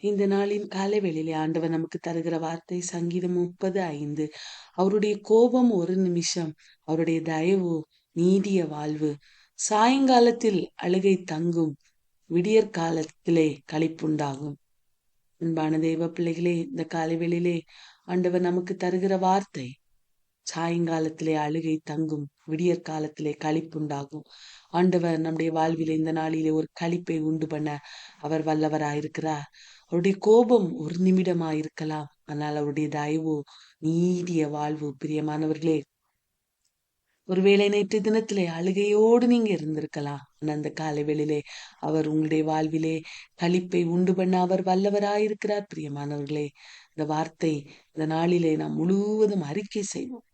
இந்த நாளின் காலை வேளையிலே ஆண்டவர் நமக்கு தருகிற வார்த்தை சங்கீதம் 30:5. அவருடைய கோபம் ஒரு நிமிஷம், அவருடைய தயவு நீடிய வாழ்வு. சாயங்காலத்தில் அழுகை தங்கும், விடியற் காலத்திலே களிப்புண்டாகும். அன்பான தேவ பிள்ளைகளே, இந்த காலை வேளையிலே ஆண்டவர் நமக்கு தருகிற வார்த்தை, சாயங்காலத்திலே அழுகை தங்கும், விடியற் காலத்திலே களிப்புண்டாகும். ஆண்டவர் நம்முடைய வாழ்விலே இந்த நாளிலே ஒரு களிப்பை உண்டு பண்ண அவர் வல்லவராயிருக்கிறார். அவருடைய கோபம் ஒரு நிமிடமாயிருக்கலாம், ஆனால் அவருடைய தயவு நீடிய வாழ்வு. பிரியமானவர்களே, ஒருவேளை நேற்று தினத்திலே அழுகையோடு நீங்க இருந்திருக்கலாம். ஆனா அந்த காலை வேளையிலே அவர் உங்களுடைய வாழ்விலே களிப்பை உண்டு பண்ண அவர் வல்லவராயிருக்கிறார். பிரியமானவர்களே, இந்த வார்த்தை இந்த நாளிலே நாம் முழுவதும் அறிக்கை செய்வோம்.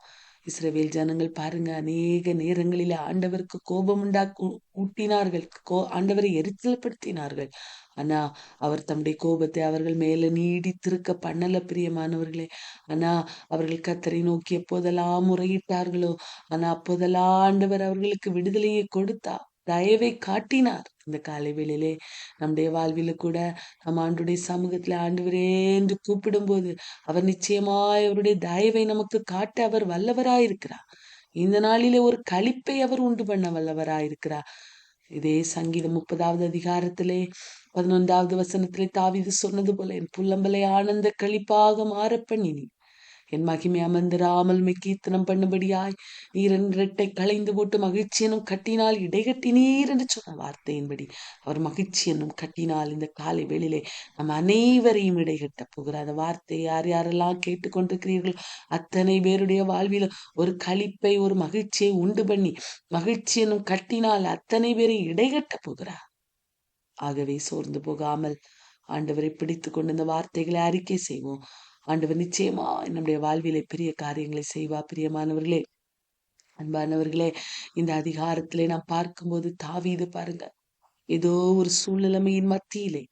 இஸ்ரவேல் ஜனங்கள் பாருங்க, அநேக நேரங்களிலே ஆண்டவருக்கு கோபம் ஊட்டினார்கள், ஆண்டவரை எரிச்சல்படுத்தினார்கள். ஆனா அவர் தம்முடைய கோபத்தை அவர்கள் மேல நீடித்திருக்க பண்ணல. பிரியமானவர்களே, ஆனா அவர்கள் கர்த்தரை நோக்கி எப்போதெல்லாம் முறையிட்டார்களோ, ஆனா அப்போதெல்லாம் ஆண்டவர் அவர்களுக்கு விடுதலையை கொடுத்தார், தயவை காட்டினார். இந்த காலை வேளையிலே நம்முடைய வாழ்வில கூட நம் ஆண்டுடைய சமூகத்துல ஆண்டவரே என்று கூப்பிடும்போது அவர் நிச்சயமாய் அவருடைய தயவை நமக்கு காட்ட அவர் வல்லவராயிருக்கிறார். இந்த நாளிலே ஒரு களிப்பை அவர் உண்டு பண்ண வல்லவராயிருக்கிறார். இதே சங்கீதம் 30வது அதிகாரத்திலே 11வது வசனத்திலே தாவீது சொன்னது போல, என் புல்லம்பலை ஆனந்த களிப்பாக மாற பண்ணினி, என் மகிமை அமர்ந்திராமல் கீர்த்தனம் பண்ணும்படியாய் நீர் என் இரட்டை களைந்து போட்டு மகிழ்ச்சி என்னும் கட்டினால் இடைகட்டினீர் என்று சொன்ன வார்த்தையின்படி அவர் மகிழ்ச்சி என்னும் கட்டினால் இந்த காலை வேளையிலே நம் அனைவரையும் இடைகட்ட போகிறார். அந்த வார்த்தையை யார் யாரெல்லாம் கேட்டுக்கொண்டிருக்கிறீர்கள் அத்தனை பேருடைய வாழ்வில் ஒரு களிப்பை, ஒரு மகிழ்ச்சியை உண்டு பண்ணி மகிழ்ச்சி என்னும் கட்டினால் அத்தனை பேரை இடைகட்ட போகிறார். ஆகவே சோர்ந்து போகாமல் ஆண்டவரை பிடித்து கொண்டு இந்த வார்த்தைகளை அறிக்கை செய்வோம். ஆண்டவர் நிச்சயமா நம்முடைய வாழ்விலே பெரிய காரியங்களை செய்வா. பிரியமானவர்களே, அன்பானவர்களே, இந்த அதிகாரத்திலே நாம் பார்க்கும்போது தாவீது பாருங்க, ஏதோ ஒரு சூழ்நிலைமையின் மத்தியிலே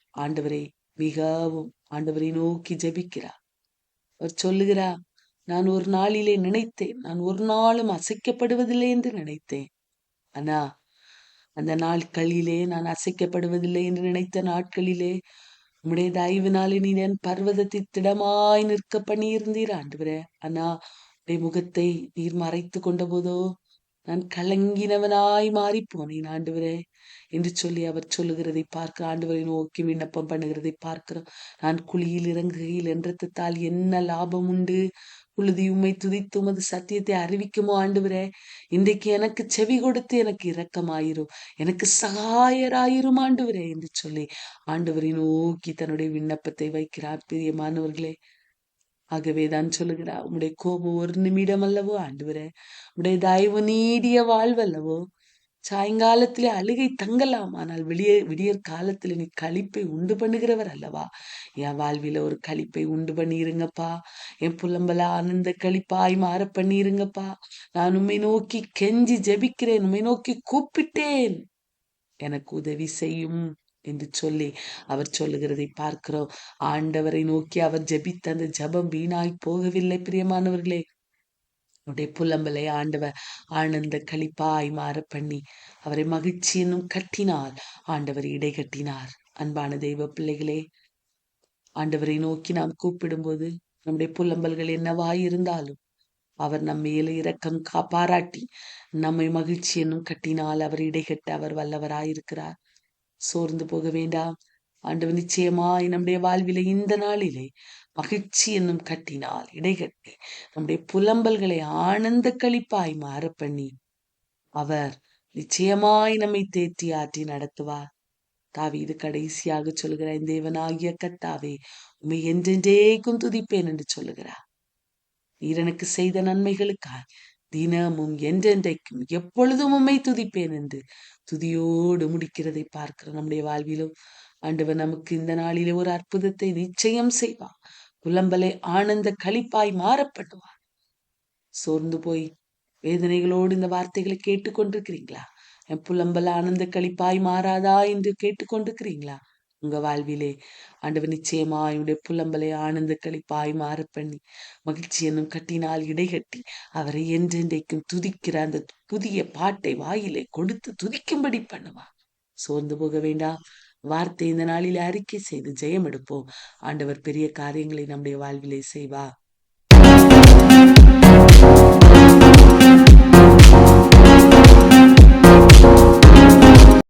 மிகவும் ஆண்டவரை நோக்கி ஜெபிக்கிறார். அவர் சொல்லுகிறார், நான் ஒரு நாளிலே நினைத்தேன், நான் ஒரு நாளும் அசைக்கப்படுவதில்லை என்று நினைத்தேன். ஆனா அந்த நாட்களிலே நான் அசைக்கப்படுவதில்லை என்று நினைத்த நாட்களிலே உம்முடைய தயவினாலே நீர் என் பர்வதத்தை திடமாய் நிற்க பண்ணியிருந்தீர் ஆண்டவரே. ஆனா உடைய முகத்தை நீர் மறைத்து கொண்ட போதோ நான் கலங்கினவனாய் மாறி போனேன் ஆண்டவரே என்று சொல்லி அவர் சொல்லுகிறதை பார்க்க, ஆண்டவரை நோக்கி விண்ணப்பம் பண்ணுகிறதை பார்க்கிறோம். நான் குழியில் இறங்குகையில் என்றத்தால் என்ன லாபம் உண்டு? புழுதி உம்மை துதித்து உமது சத்தியத்தை அறிவிக்குமோ ஆண்டவரே. இன்றைக்கு எனக்கு செவி கொடுத்து எனக்கு இரக்கமாயிரும், எனக்கு சகாயராயிரும் ஆண்டவரே என்று சொல்லி ஆண்டவரை நோக்கி தன்னுடைய விண்ணப்பத்தை வைக்கிறார். பிரியமானவர்களே, ஆகவேதான் சொல்லுகிறார், உம்முடைய கோபம் ஒரு நிமிடம் அல்லவோ ஆண்டவரே, உம்முடைய தயவு நீடிய வாழ்வல்லவோ. சாயங்காலத்திலே அழுகை தங்கலாம், ஆனால் விடியற் காலத்துல நீ களிப்பை உண்டு பண்ணுகிறவர் அல்லவா. என் வாழ்வில ஒரு களிப்பை உண்டு பண்ணிருங்கப்பா. என் புலம்பல ஆனந்த களிப்பாய் மாற பண்ணிருங்கப்பா. நான் உம்மை நோக்கி கெஞ்சி ஜெபிக்கிறேன், உம்மை நோக்கி கூப்பிட்டேன், எனக்கு உதவி செய்யும் என்று சொல்லி அவர் சொல்லுகிறதை பார்க்கிறோம். ஆண்டவரை நோக்கி அவர் ஜெபித்த அந்த ஜெபம் வீணாய் போகவில்லை. பிரியமானவர்களே, அவருடைய புலம்பலை ஆண்டவர் ஆனந்த களிப்பாய் மாற பண்ணி அவரை மகிழ்ச்சி என்னும் கட்டினார். ஆண்டவர் இடை கட்டினார். அன்பான தெய்வ பிள்ளைகளே, ஆண்டவரை நோக்கி நாம் கூப்பிடும்போது நம்முடைய புலம்பல்கள் என்னவாய் இருந்தாலும் அவர் நம் மேலே இரக்கம் பாராட்டி நம்மை மகிழ்ச்சி என்னும் கட்டினால் அவர் இடைகட்ட அவர் வல்லவராயிருக்கிறார். சோர்ந்து போக வேண்டாம். ஆண்டவர் நிச்சயமாய் நம்முடைய வாழ்விலே இந்த நாளிலே மகிழ்ச்சி என்னும் கட்டினால் இடைகட்டி நம்முடைய புலம்பல்களை ஆனந்த களிப்பாய் மாற பண்ணி அவர் நிச்சயமாய் நம்மை தேற்றி ஆற்றி நடத்துவார். தாவீது கடைசியாக சொல்கிறார், தேவனாகிய கர்த்தாவே உம்மை என்றென்றேக்கும் துதிப்பேன் என்று சொல்லுகிறார். நீர் எனக்கு செய்த நன்மைகளுக்காய் தினமும் என்றென்றைக்கும் எப்பொழுதும் உம்மை துதிப்பேன் என்று துதியோடு முடிக்கிறதை பார்க்கிற நம்முடைய வாழ்விலும் ஆண்டவர் நமக்கு இந்த நாளிலே ஒரு அற்புதத்தை நிச்சயம் செய்வார். புலம்பலை ஆனந்த களிப்பாய் மாறப்படுவார். சோர்ந்து போய் வேதனைகளோடு இந்த வார்த்தைகளை கேட்டுக்கொண்டிருக்கிறீங்களா? என் புலம்பல் ஆனந்த களிப்பாய் மாறாதா என்று கேட்டுக்கொண்டிருக்கிறீங்களா? உங்க வாழ்விலே ஆண்டவர் நிச்சயமாய் உடைய புலம்பலை ஆனந்த களிப்பாய் மாற பண்ணி மகிழ்ச்சி என்னும் கட்டினால் இடைகட்டி அவரை என்றென்றைக்கும் துதிக்கிற அந்த புதிய பாட்டை வாயிலே கொடுத்து துதிக்கும்படி பண்ணுவார். சோர்ந்து போக வேண்டாம். வார்த்தை இந்த நாளில் அறிக்கை செய்து ஜெயம் எடுப்போம். ஆண்டவர் பெரிய காரியங்களை நம்முடைய வாழ்விலே செய்வார்.